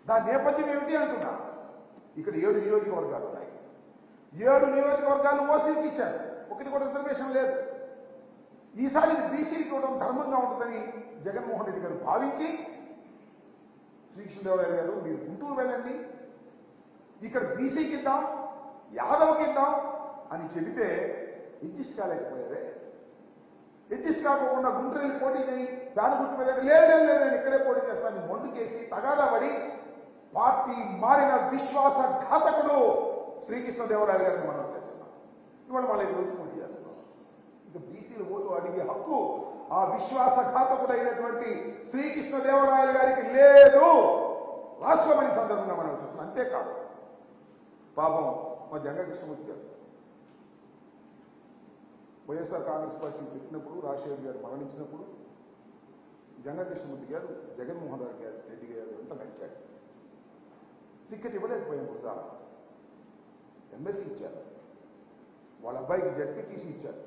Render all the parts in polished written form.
దాని నేపథ్యం ఏమిటి అంటున్నా. ఇక్కడ 7 నియోజకవర్గాలు ఉన్నాయి. 7 నియోజకవర్గాలు ఓసీకి ఇచ్చారు, ఒకటి కూడా రిజర్వేషన్ లేదు. ఈసారి ఇది బీసీకి ఇవ్వడం ధర్మంగా ఉంటుందని జగన్మోహన్ రెడ్డి గారు భావించి, శ్రీకృష్ణదేవరాయలు గారు మీరు గుంటూరు వెళ్ళండి, ఇక్కడ బీసీకి ఇద్దాం, యాదవ్కి ఇద్దాం అని చెబితే అడ్జస్ట్ కాలేకపోయారే. అడ్జస్ట్ కాకుండా గుంటూరు వెళ్ళి పోటీ చేయి, దాని గుర్తు మీద లేదు నేను ఇక్కడే పోటీ చేస్తాను మొండుకేసి తగాదా పడి పార్టీ మారిన విశ్వాసఘాతకుడు శ్రీకృష్ణదేవరాయలు గారిని మనం చేస్తున్నాం. ఇవాళ మళ్ళీ రోజు పోటీ చేస్తున్నాం. ఇంకా బీసీల ఓటు అడిగే హక్కు ఆ విశ్వాసఘాతకుడైనటువంటి శ్రీకృష్ణదేవరాయలు గారికి లేదు, రాసుకోమని సందర్భంగా మనం చూస్తున్నాం. అంతేకాదు పాపం మా జంగా కృష్ణమూర్తి గారు వైఎస్ఆర్ కాంగ్రెస్ పార్టీ పెట్టినప్పుడు, రాజశేఖర్ గారు మరణించినప్పుడు జంగా కృష్ణమూర్తి గారు జగన్మోహన్ రెడ్డి గారు వెంట నడిచాడు. టికెట్ ఇవ్వలేకపోయాం. గురజాల ఎమ్మెల్సీ ఇచ్చారు, వాళ్ళ అబ్బాయికి జడ్పీటీసీ ఇచ్చారు.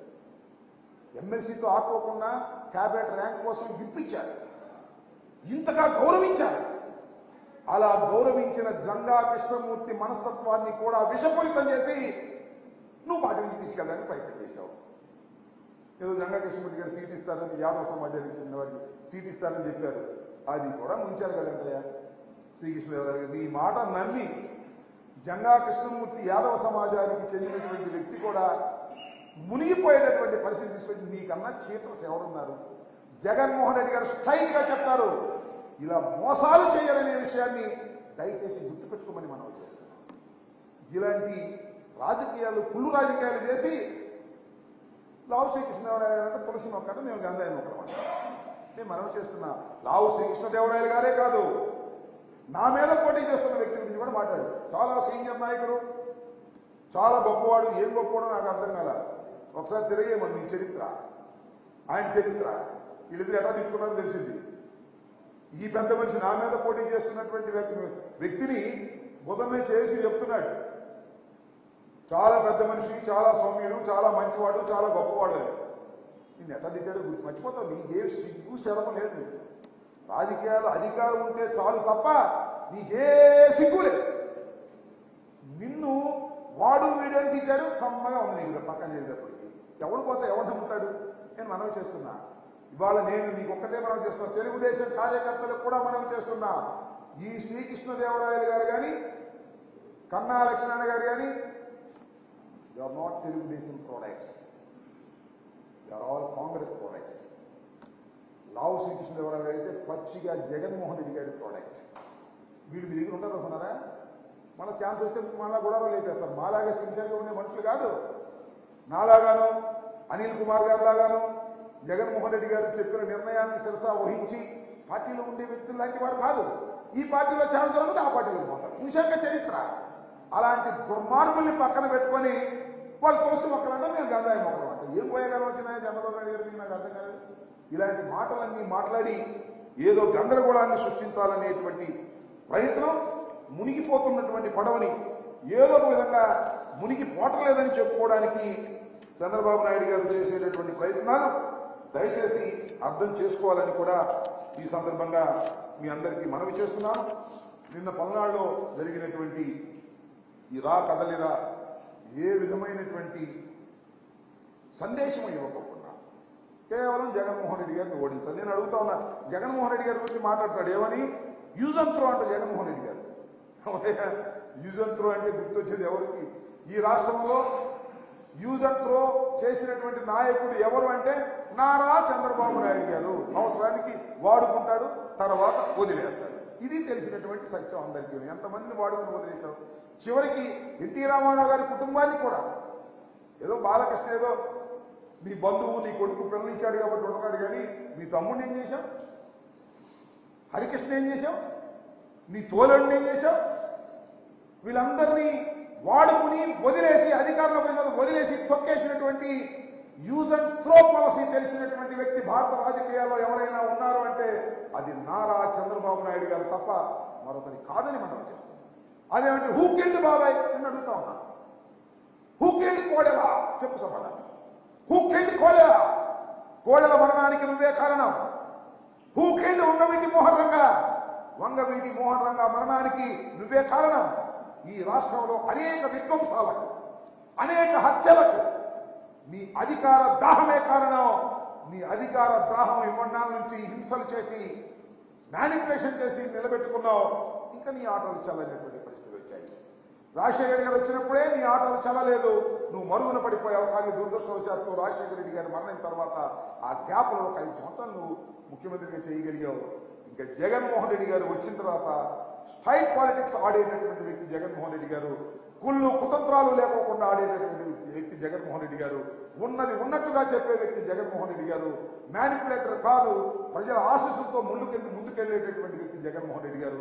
ఎమ్మెల్సీతో ఆకోకుండా క్యాబినెట్ ర్యాంక్ కోసం ఇప్పించారు. ఇంతగా గౌరవించారు. అలా గౌరవించిన జంగా కృష్ణమూర్తి మనస్తత్వాన్ని కూడా విషపూరితం చేసి నువ్వు పార్టీ నుంచి తీసుకెళ్ళడానికి ప్రయత్నం చేశావు. ఏదో జంగా కృష్ణమూర్తి గారు సీట్ ఇస్తారని, యాదవ సమాజానికి చెందిన వారికి సీట్ ఇస్తారని చెప్పారు. అది కూడా ముంచారు కదంటయ్యా శ్రీకృష్ణదేవరాయలు గారు. నీ మాట నమ్మి జంగా కృష్ణమూర్తి యాదవ సమాజానికి చెందినటువంటి వ్యక్తి కూడా మునిగిపోయేటటువంటి పరిస్థితి తీసుకొచ్చి నీకన్నా చీటర్స్ ఎవరున్నారు? జగన్మోహన్ రెడ్డి గారు స్ట్రైట్ గా చెప్తారు, ఇలా మోసాలు చేయరనే విషయాన్ని దయచేసి గుర్తుపెట్టుకోమని మనం చేస్తున్నాం. ఇలాంటి రాజకీయాలు, కుళ్ళు రాజకీయాలు చేసి లావు శ్రీకృష్ణదేవరాయలు గారు అంటే తులసి మొక్క అంటే మేము గంధాయి మొక్కలు నేను మనం చేస్తున్నా. లావు శ్రీకృష్ణదేవరాయలు గారే కాదు, నా మీద పోటీ చేస్తున్న వ్యక్తి గురించి కూడా మాట్లాడు. చాలా సీనియర్ నాయకుడు, చాలా గొప్పవాడు. ఏం గొప్పవాడో నాకు అర్థం కాల. ఒకసారి తిరిగేమని నీ చరిత్ర, ఆయన చరిత్ర, వీళ్ళిద్దరు ఎట్లా తిట్టుకున్నారో తెలిసింది. ఈ పెద్ద మనిషి నా మీద పోటీ చేస్తున్నటువంటి వ్యక్తిని బుధమే చేసి చెప్తున్నాడు, చాలా పెద్ద మనిషి, చాలా సౌమ్యుడు, చాలా మంచివాడు, చాలా గొప్పవాడు అని. నేను ఎట్లా తిట్టాడో గుర్తు మర్చిపోతావు. నీకే సిగ్గు శరమ లేదు. నీకు రాజకీయాలు అధికారం ఉంటే చాలు తప్ప నీకే సిగ్గు లేదు. నిన్ను వాడు వీడని తిట్టాడు, సమ్మగా ఉంది నీకు పక్కన చేసేటప్పటికి. ఎవడు పోతే ఎవడు నమ్ముతాడు? నేను మనవి చేస్తున్నా. ఇవాళ నేను మీకు ఒక్కటే మనం చేస్తున్నా, తెలుగుదేశం కార్యకర్తలకు కూడా మనం చేస్తున్నా. ఈ శ్రీకృష్ణదేవరాయలు గారు కానీ, కన్నా లక్ష్మణ గారు కానీ, they are not Telugu Desam products, they are all Congress products. Lavu Sri Krishnadevarayalu గారు అయితే పచ్చిగా జగన్మోహన్ రెడ్డి గారి ప్రోడక్ట్. వీళ్ళు మీ దగ్గర ఉంటారు అనుకున్నారా? మళ్ళీ ఛాన్స్ వస్తే మళ్ళీ గొడవలు లేపేస్తారు. మాలాగా సిన్సియర్గా ఉండే మనుషులు కాదు. నాలాగాను, అనిల్ కుమార్ గారు లాగాను, జగన్మోహన్ రెడ్డి గారు చెప్పిన నిర్ణయాన్ని శిరసా వహించి పార్టీలో ఉండే వ్యక్తులు లాంటి వారు కాదు. ఈ పార్టీలో ఛాన్స్ దొరికితే ఆ పార్టీలో పోతారు. చూశాక చరిత్ర. అలాంటి దుర్మార్గుల్ని పక్కన పెట్టుకొని వాళ్ళు తులసి మొక్కలంటే మేము గంధాయి మొక్కలు అంట. ఏం పోయేగాలం వచ్చినాయో చంద్రబాబు నాయుడు గారికి నాకు అర్థం కాదు. ఇలాంటి మాటలన్నీ మాట్లాడి ఏదో గందరగోళాన్ని సృష్టించాలనేటువంటి ప్రయత్నం, మునిగిపోతున్నటువంటి పడవని ఏదో ఒక విధంగా మునిగిపోవట్లేదని చెప్పుకోవడానికి చంద్రబాబు నాయుడు గారు చేసేటటువంటి ప్రయత్నాలు దయచేసి అర్థం చేసుకోవాలని కూడా ఈ సందర్భంగా మీ అందరికీ మనవి చేస్తున్నాను. నిన్న పల్నాడులో జరిగినటువంటి ఈ రా కదలిరా ఏ విధమైనటువంటి సందేశం ఇవ్వకుండా కేవలం జగన్మోహన్ రెడ్డి గారిని ఓడించాలి. నేను అడుగుతా ఉన్నా, జగన్మోహన్ రెడ్డి గారి గురించి మాట్లాడతాడు ఏమని? యూజ్ అండ్ త్రో అంట జగన్మోహన్ రెడ్డి గారు. యూజ్ అండ్ త్రో అంటే గుర్తొచ్చేది ఎవరికి? ఈ రాష్ట్రంలో యూజ్ అండ్ త్రో చేసినటువంటి నాయకుడు ఎవరు అంటే నారా చంద్రబాబు నాయుడు గారు. అవసరానికి వాడుకుంటాడు, తర్వాత వదిలేస్తాడు. ఇది తెలిసినటువంటి సత్యం అందరికీ. ఎంతమందిని వాడుకుని వదిలేశావు? చివరికి ఎన్టీ రామారావు గారి కుటుంబాన్ని కూడా ఏదో బాలకృష్ణ ఏదో నీ బంధువు, నీ కొడుకు పిల్లనిచ్చాడు కాబట్టి ఉండగాడు, కానీ మీ తమ్ముడిని ఏం చేశావు? హరికృష్ణ ఏం చేశావు? నీ తోలుడిని ఏం చేశావు? వీళ్ళందరినీ వాడుకుని వదిలేసి, అధికారంలో పోయిన వదిలేసి తొక్కేసినటువంటి యూజ్ అండ్ త్రో పాలసీ తెలిసినటువంటి వ్యక్తి భారత రాజకీయాల్లో ఎవరైనా ఉన్నారు అంటే అది నారా చంద్రబాబు నాయుడు గారు తప్ప మరొకరి కాదని మనం చేస్తాం. అదేమంటే హూ కిల్డ్ బాబాయ్ అని అడుగుతా ఉన్నా. Who killed Kodela? చెప్పు సమాధానం. Who killed Kodela? కోడెల మరణానికి నువ్వే కారణం. Who killed Vangaveeti Mohan Ranga? వంగవీటి మోహన్ రంగా మరణానికి నువ్వే కారణం. ఈ రాష్ట్రంలో అనేక విధ్వంసాలకు, అనేక హత్యలకు నీ అధికార దాహమే కారణం. నీ అధికార దాహం ఇవ్వడాల నుంచి హింసలు చేసి, మ్యానిపులేషన్ చేసి నిలబెట్టుకున్నావు. ఇంకా నీ ఆటలు చల్లనేటువంటి పరిస్థితులు వచ్చాయి. రాజశేఖర రెడ్డి గారు వచ్చినప్పుడే నీ ఆటలు చల్లలేదు, నువ్వు మరుగున పడిపోయావు. కానీ దురదృష్టవశాత్తు రాజశేఖర రెడ్డి గారు మరణించిన తర్వాత ఆ గ్యాప్లో ఒక 5 సంవత్సరాలు నువ్వు ముఖ్యమంత్రిగా చేయగలిగావు. ఇంకా జగన్మోహన్ రెడ్డి గారు వచ్చిన తర్వాత స్ట్రైట్ పాలిటిక్స్ ఆడేటటువంటి వ్యక్తి జగన్మోహన్ రెడ్డి గారు, కుళ్ళు కుతంత్రాలు లేకోకుండా ఆడేటటువంటి వ్యక్తి జగన్మోహన్ రెడ్డి గారు, ఉన్నది ఉన్నట్టుగా చెప్పే వ్యక్తి జగన్మోహన్ రెడ్డి గారు, మ్యానిపులేటర్ కాదు, ప్రజల ఆశీస్సులతో ముందుకెళ్ళేటటువంటి వ్యక్తి జగన్మోహన్ రెడ్డి గారు.